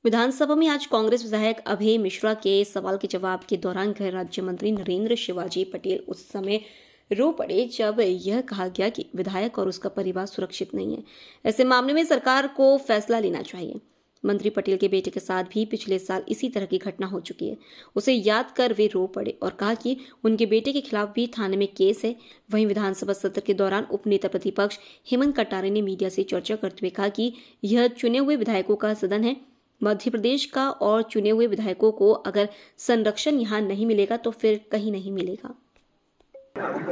विधानसभा में आज कांग्रेस विधायक अभय मिश्रा के सवाल के जवाब के दौरान गृह राज्य मंत्री नरेंद्र शिवाजी पटेल उस समय रो पड़े जब यह कहा गया कि विधायक और उसका परिवार सुरक्षित नहीं है। ऐसे मामले में सरकार को फैसला लेना चाहिए। मंत्री पटेल के बेटे के साथ भी पिछले साल इसी तरह की घटना हो चुकी है। उसे याद कर वे रो पड़े और कहा कि उनके बेटे के खिलाफ भी थाने में केस है। वहीं विधानसभा सत्र के दौरान उपनेता प्रतिपक्ष हेमंत कटारे ने मीडिया से चर्चा करते हुए कहा कि यह चुने हुए विधायकों का सदन है, मध्य प्रदेश का, और चुने हुए विधायकों को अगर संरक्षण यहाँ नहीं मिलेगा तो फिर कहीं नहीं मिलेगा।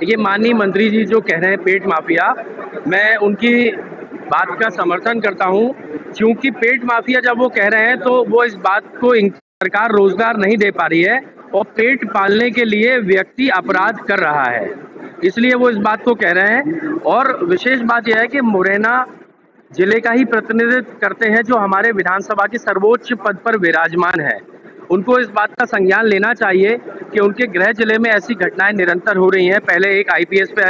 ये माननीय मंत्री जी जो कह रहे हैं पेट माफिया, मैं उनकी बात का समर्थन करता हूं, क्योंकि पेट माफिया जब वो कह रहे हैं तो वो इस बात को सरकार रोजगार नहीं दे पा रही है और पेट पालने के लिए व्यक्ति अपराध कर रहा है, इसलिए वो इस बात को कह रहे हैं। और विशेष बात यह है कि मुरैना जिले का ही प्रतिनिधित्व करते हैं जो हमारे विधानसभा के सर्वोच्च पद पर विराजमान है। उनको इस बात का संज्ञान लेना चाहिए कि उनके गृह जिले में ऐसी घटनाएं निरंतर हो रही हैं। पहले एक आईपीएस पे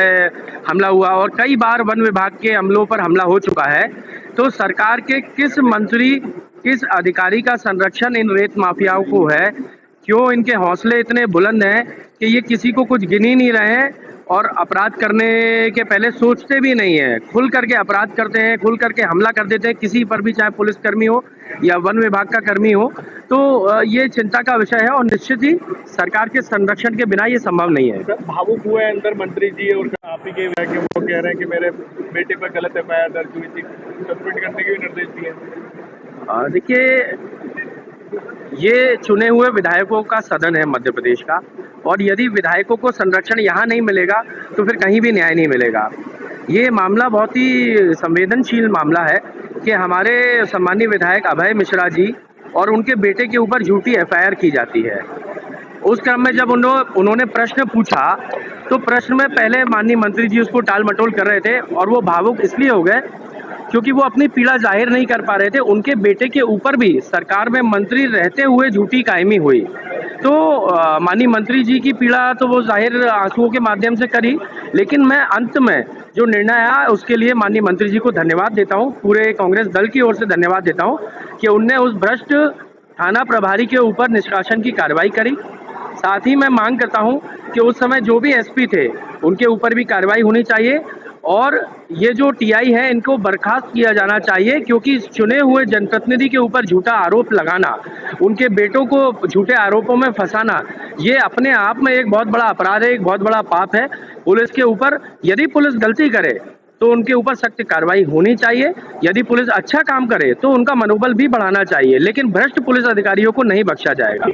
हमला हुआ और कई बार वन विभाग के अमलों पर हमला हो चुका है। तो सरकार के किस मंत्री, किस अधिकारी का संरक्षण इन रेत माफियाओं को है? क्यों इनके हौसले इतने बुलंद हैं कि ये किसी को कुछ गिन ही नहीं रहे हैं और अपराध करने के पहले सोचते भी नहीं है, खुल करके अपराध करते हैं, खुल करके हमला कर देते हैं किसी पर भी, चाहे पुलिसकर्मी हो या वन विभाग का कर्मी हो। तो ये चिंता का विषय है और निश्चित ही सरकार के संरक्षण के बिना ये संभव नहीं है। भावुक हुए अंदर मंत्री जी और आप ही के वो कह रहे हैं कि मेरे बेटे पर गलत एफआईआर दर्ज हुई थी, सस्पेंड करने के भी निर्देश दिए। देखिए, ये चुने हुए विधायकों का सदन है मध्य प्रदेश का, और यदि विधायकों को संरक्षण यहाँ नहीं मिलेगा तो फिर कहीं भी न्याय नहीं मिलेगा। ये मामला बहुत ही संवेदनशील मामला है कि हमारे सम्मानीय विधायक अभय मिश्रा जी और उनके बेटे के ऊपर झूठी एफआईआर की जाती है। उस क्रम में जब उन्होंने प्रश्न पूछा तो प्रश्न में पहले माननीय मंत्री जी उसको टाल मटोल कर रहे थे और वो भावुक इसलिए हो गए क्योंकि वो अपनी पीड़ा जाहिर नहीं कर पा रहे थे। उनके बेटे के ऊपर भी सरकार में मंत्री रहते हुए झूठी कायमी हुई। तो माननीय मंत्री जी की पीड़ा तो वो जाहिर आंसुओं के माध्यम से करी, लेकिन मैं अंत में जो निर्णय आया उसके लिए माननीय मंत्री जी को धन्यवाद देता हूँ, पूरे कांग्रेस दल की ओर से धन्यवाद देता हूँ कि उनने उस भ्रष्ट थाना प्रभारी के ऊपर निष्कासन की कार्रवाई करी। साथ ही मैं मांग करता हूँ कि उस समय जो भी एसपी थे उनके ऊपर भी कार्रवाई होनी चाहिए और ये जो टीआई है इनको बर्खास्त किया जाना चाहिए, क्योंकि चुने हुए जनप्रतिनिधि के ऊपर झूठा आरोप लगाना, उनके बेटों को झूठे आरोपों में फंसाना, ये अपने आप में एक बहुत बड़ा अपराध है, एक बहुत बड़ा पाप है। पुलिस के ऊपर, यदि पुलिस गलती करे तो उनके ऊपर सख्त कार्रवाई होनी चाहिए। यदि पुलिस अच्छा काम करे तो उनका मनोबल भी बढ़ाना चाहिए, लेकिन भ्रष्ट पुलिस अधिकारियों को नहीं बख्शा जाएगा।